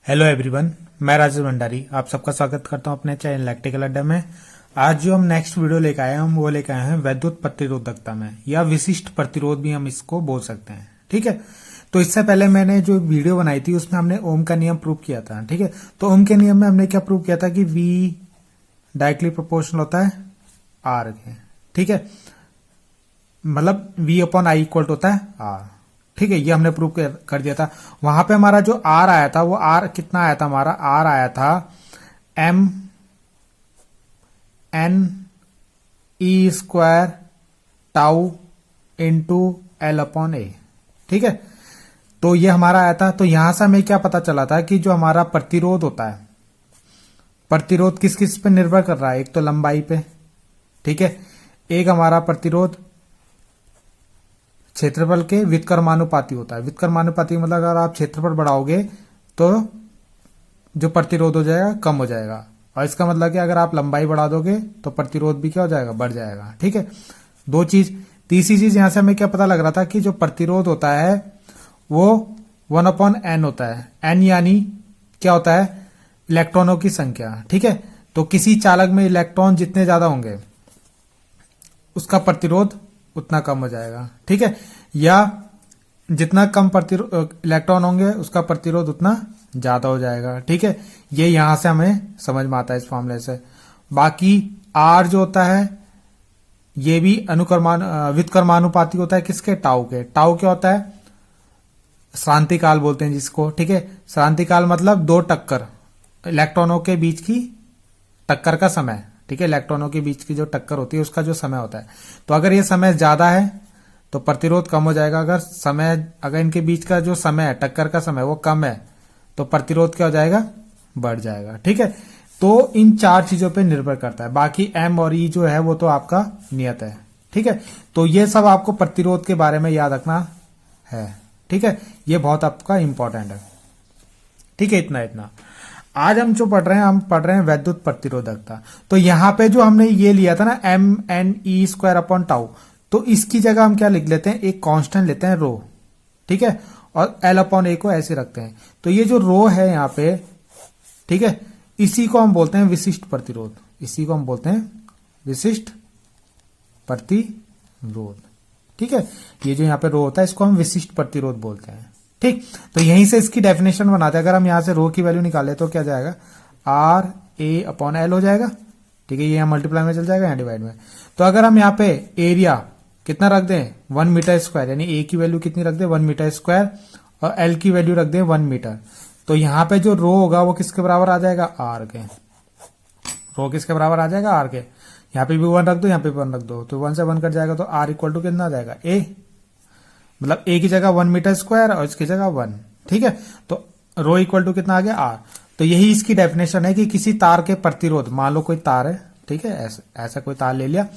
Hello everyone, मैं राजेश भंडारी आप सबका स्वागत करता हूं अपने चैनल इलेक्ट्रिकल अड्डा में। आज जो हम नेक्स्ट वीडियो लेकर आए हैं हम वो लेकर आए हैं वैद्युत प्रतिरोधकता में, या विशिष्ट प्रतिरोध भी हम इसको बोल सकते हैं। ठीक है, तो इससे पहले मैंने जो वीडियो बनाई थी उसमें हमने ओम का नियम प्रूव किया था। ठीक है, तो ओम के नियम में हमने क्या प्रूव किया था कि V डायरेक्टली प्रोपोर्शनल होता है R के। ठीक है, मतलब V/I इक्वल होता है R। ठीक है, ये हमने प्रूव कर दिया था। वहां पे हमारा जो R आया था वो R कितना आया था, हमारा R आया था mNE² टाउ इंटू L/A। ठीक है, तो ये हमारा आया था। तो यहां से हमें क्या पता चला था कि जो हमारा प्रतिरोध होता है, प्रतिरोध किस किस पे निर्भर कर रहा है। एक तो लंबाई पे, ठीक है, एक हमारा प्रतिरोध क्षेत्रफल के व्युत्क्रमानुपाती होता है। व्युत्क्रमानुपाती मतलब अगर आप क्षेत्रफल बढ़ाओगे तो जो प्रतिरोध हो जाएगा कम हो जाएगा, और इसका मतलब कि अगर आप लंबाई बढ़ा दोगे तो प्रतिरोध भी क्या हो जाएगा, बढ़ जाएगा। ठीक है, दो चीज। तीसरी चीज यहां से हमें क्या पता लग रहा था कि जो प्रतिरोध होता है वो 1/n होता है। n यानी क्या होता है, इलेक्ट्रॉनों की संख्या। ठीक है, तो किसी चालक में इलेक्ट्रॉन जितने ज्यादा होंगे उसका प्रतिरोध उतना कम हो जाएगा। ठीक है, या जितना कम इलेक्ट्रॉन होंगे उसका प्रतिरोध उतना ज्यादा हो जाएगा। ठीक है, ये यहां से हमें समझ में आता है इस फॉर्मूले से। बाकी R जो होता है ये भी व्युत्क्रमानुपाती होता है किसके, टाउ के। टाउ क्या होता है, श्रांति काल बोलते हैं जिसको। ठीक है, श्रांति काल मतलब दो टक्कर, इलेक्ट्रॉनों के बीच की टक्कर का समय। ठीक है, इलेक्ट्रॉनों के बीच की जो टक्कर होती है उसका जो समय होता है। तो अगर ये समय ज्यादा है तो प्रतिरोध कम हो जाएगा। अगर इनके बीच का जो समय है, टक्कर का समय, वो कम है तो प्रतिरोध क्या हो जाएगा, बढ़ जाएगा। ठीक है, तो इन चार चीजों पे निर्भर करता है। बाकी M और E जो है वो तो आपका नियत है। ठीक है, तो ये सब आपको प्रतिरोध के बारे में याद रखना है। ठीक है, ये बहुत आपका इंपॉर्टेंट है। ठीक है, इतना आज हम जो पढ़ रहे हैं, हम पढ़ रहे हैं वैद्युत प्रतिरोधकता। तो यहां पे जो हमने ये लिया था ना mNE² टाउ, तो इसकी जगह हम क्या लिख लेते हैं, एक कांस्टेंट लेते हैं रो। ठीक है, और L/A को ऐसे रखते हैं। तो ये जो रो है यहां पे, ठीक है, इसी को हम बोलते हैं विशिष्ट प्रतिरोध। इसी को हम बोलते हैं विशिष्ट प्रतिरोध। ठीक है, ये जो यहां पे रो होता है इसको हम विशिष्ट प्रतिरोध बोलते हैं। ठीक, तो यहीं से इसकी डेफिनेशन बनाते हैं। अगर हम यहां से रो की वैल्यू निकाले तो क्या जाएगा, RA/L हो जाएगा। ठीक है, ये यहां मल्टीप्लाई में चल जाएगा, यहां डिवाइड में। तो अगर हम यहाँ पे एरिया कितना रख दें, 1 मीटर स्क्वायर, यानी A की वैल्यू कितनी रख दें, 1 मीटर स्क्वायर, और L की वैल्यू रख दें 1 मीटर। तो यहां पे जो रो होगा वो किसके बराबर आ जाएगा, R के। रो किसके बराबर आ जाएगा, R के। यहाँ पे भी 1 रख दो, यहाँ पे भी 1 रख दो, तो 1 से 1 कट जाएगा, तो R इक्वल टू कितना आ जाएगा, A। मतलब A की जगह 1 मीटर स्क्वायर और इसकी जगह 1। ठीक है, तो रो इक्वल टू कितना आ गया, R। तो यही इसकी डेफिनेशन है कि किसी तार के प्रतिरोध, मान लो कोई तार है, ठीक है, ऐसा कोई तार ले लिया,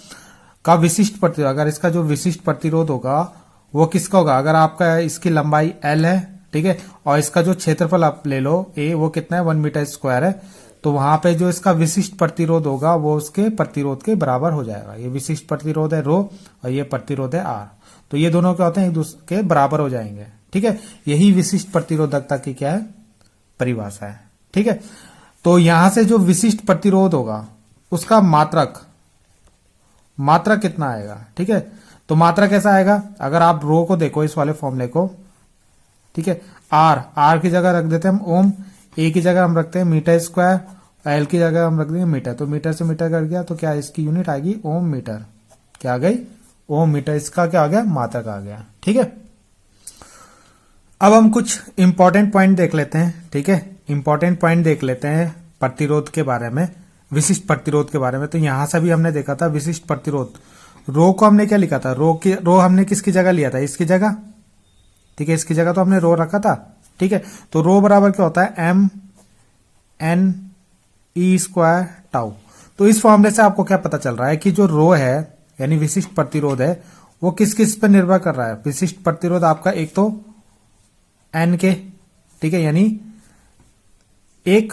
का विशिष्ट प्रतिरोध, अगर इसका जो विशिष्ट प्रतिरोध होगा वो किसका होगा, अगर आपका इसकी लंबाई L है, ठीक है, और इसका जो क्षेत्रफल आप ले लो A, वो कितना है, 1 मीटर स्क्वायर है, तो वहां पे जो इसका विशिष्ट प्रतिरोध होगा वो उसके प्रतिरोध के बराबर हो जाएगा। ये विशिष्ट प्रतिरोध है रो और ये प्रतिरोध है R, तो ये दोनों क्या होते हैं, एक दूसरे के बराबर हो जाएंगे। ठीक है, यही विशिष्ट प्रतिरोधकता की क्या है, परिभाषा है। ठीक है, तो यहां से जो विशिष्ट प्रतिरोध होगा उसका मात्रक कितना आएगा। ठीक है, तो मात्रक कैसा आएगा, अगर आप रो को देखो, इस वाले फॉर्मूले को, ठीक है, R की जगह रख देते हैं हम ओम, A की जगह हम रखते हैं मीटर स्क्वायर, L की जगह हम रख देंगे मीटर। तो मीटर से मीटर कट गया तो क्या इसकी यूनिट आएगी, ओम मीटर। क्या आ गई, ओम मीटर। इसका क्या आ गया, मात्रक आ गया। ठीक है, अब हम कुछ इंपॉर्टेंट पॉइंट देख लेते हैं। ठीक है, इंपॉर्टेंट पॉइंट देख लेते हैं प्रतिरोध के बारे में, विशिष्ट प्रतिरोध के बारे में। तो यहां से भी हमने देखा था विशिष्ट प्रतिरोध, रो को हमने क्या लिखा था, रो हमने किसकी जगह लिया था, इसकी जगह। ठीक है, इसकी जगह तो हमने रो रखा था। ठीक है, तो रो बराबर क्या होता है, mNE² टाउ। तो इस फॉर्मूले से आपको क्या पता चल रहा है कि जो रो है यानी विशिष्ट प्रतिरोध है वो किस किस पर निर्भर कर रहा है। विशिष्ट प्रतिरोध आपका एक तो N के, ठीक है, यानी एक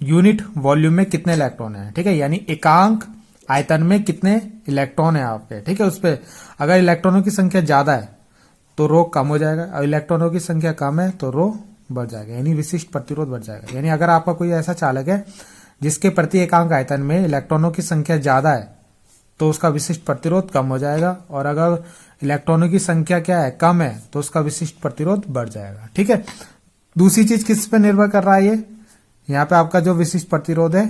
यूनिट वॉल्यूम में कितने इलेक्ट्रॉन है। ठीक है, यानी एकांक आयतन में कितने इलेक्ट्रॉन है आपके। ठीक है, उस पर अगर इलेक्ट्रॉनों की संख्या ज्यादा है तो रो कम हो जाएगा, और इलेक्ट्रॉनों की संख्या कम है तो रो बढ़ जाएगा, यानी विशिष्ट प्रतिरोध बढ़ जाएगा। यानी अगर आपका कोई ऐसा चालक है जिसके प्रति एकांक आयतन में इलेक्ट्रॉनों की संख्या ज्यादा है तो उसका विशिष्ट प्रतिरोध कम हो जाएगा, और अगर इलेक्ट्रॉनों की संख्या क्या है, कम है, तो उसका विशिष्ट प्रतिरोध बढ़ जाएगा। ठीक है। दूसरी चीज किस पे निर्भर कर रहा है, ये यहाँ पे आपका जो विशिष्ट प्रतिरोध है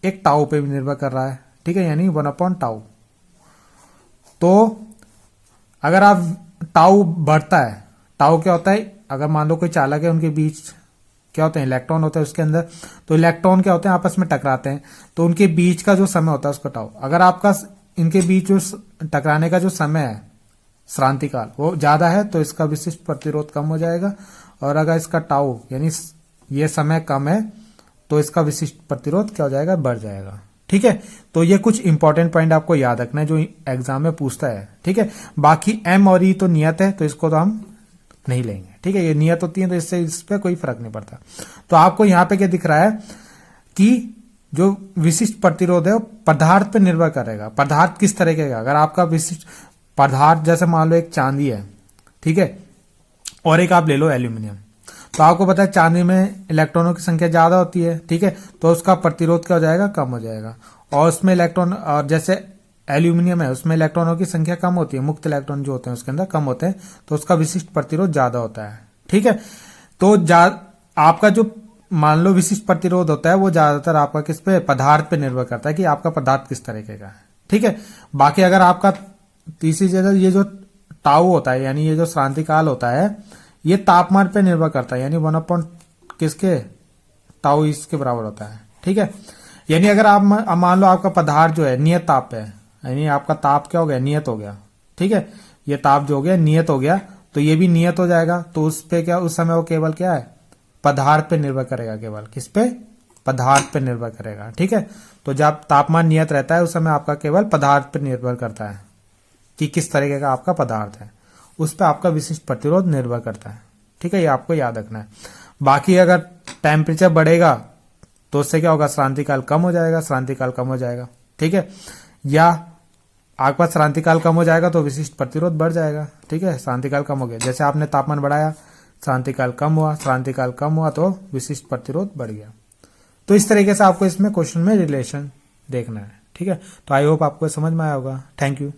एक टाउ पे भी निर्भर कर रहा है। ठीक है, यानी 1/टाउ। तो अगर आप टाउ बढ़ता है, टाउ क्या होता है, अगर मान लो कोई चालक है उनके बीच क्या होते हैं, इलेक्ट्रॉन होते हैं उसके अंदर, तो इलेक्ट्रॉन क्या होते हैं आपस में टकराते हैं, तो उनके बीच का जो समय होता है उसका टाउ। अगर आपका इनके बीच जो टकराने का जो समय है श्रांतिकाल वो ज्यादा है तो इसका विशिष्ट प्रतिरोध कम हो जाएगा, और अगर इसका टाउ यानी ये समय कम है तो इसका विशिष्ट प्रतिरोध क्या हो जाएगा, बढ़ जाएगा। ठीक है, तो ये कुछ इंपॉर्टेंट पॉइंट आपको याद रखना है जो एग्जाम में पूछता है। ठीक है, बाकी एम और ई तो नियत है तो इसको तो हम नहीं लेंगे। ठीक है, ये नियत होती है तो इससे इस पे कोई फर्क नहीं पड़ता। तो आपको यहाँ पे क्या दिख रहा है कि जो विशिष्ट प्रतिरोध है वो पदार्थ पे निर्भर करेगा। पदार्थ किस तरह का, अगर आपका विशिष्ट पदार्थ जैसे मान लो एक चांदी है, ठीक है, और एक आप ले लो एल्यूमिनियम, तो आपको पता है चांदी में इलेक्ट्रॉनों की संख्या ज्यादा होती है। ठीक है, तो उसका प्रतिरोध क्या हो जाएगा, कम हो जाएगा। और उसमें इलेक्ट्रॉन, और जैसे एल्यूमिनियम है उसमें इलेक्ट्रॉनों की संख्या कम होती है, मुक्त इलेक्ट्रॉन जो होते हैं उसके अंदर कम होते हैं, तो उसका विशिष्ट प्रतिरोध ज्यादा होता है। ठीक है, तो आपका जो मान लो विशिष्ट प्रतिरोध होता है वो ज्यादातर आपका किस पे, पदार्थ पे निर्भर करता है कि आपका पदार्थ किस तरीके का है। ठीक है, बाकी अगर आपका तीसरी जगह ये जो टाउ होता है यानी ये जो श्रांतिकाल होता है ये तापमान पे निर्भर करता है, यानी 1 किसके, टाउ इसके बराबर होता है। ठीक है, यानी अगर आप मान लो आपका पदार्थ जो है नियत ताप पे है, यानी आपका ताप क्या हो गया, नियत हो गया। ठीक है, ये ताप जो हो गया नियत हो गया, तो ये भी नियत हो जाएगा, तो उस पे क्या, उस समय वो केवल क्या है, पदार्थ पे निर्भर करेगा, केवल किस पे, पदार्थ पे निर्भर करेगा। ठीक है, तो जब तापमान नियत रहता है उस समय आपका केवल पदार्थ पे निर्भर करता है कि किस तरीके का आपका पदार्थ है, उस पर आपका विशिष्ट प्रतिरोध निर्भर करता है। ठीक है, ये आपको याद रखना है। बाकी अगर टेम्परेचर बढ़ेगा तो उससे क्या होगा, श्रांतिकाल कम हो जाएगा, श्रांतिकाल कम हो जाएगा। ठीक है, या आपके पास श्रांतिकाल कम हो जाएगा तो विशिष्ट प्रतिरोध बढ़ जाएगा। ठीक है, श्रांतिकाल कम हो गया, जैसे आपने तापमान बढ़ाया श्रांतिकाल कम हुआ, श्रांतिकाल कम हुआ तो विशिष्ट प्रतिरोध बढ़ गया। तो इस तरीके से आपको इसमें क्वेश्चन में रिलेशन देखना है। ठीक है, तो आई होप आपको समझ में आया होगा। Thank you.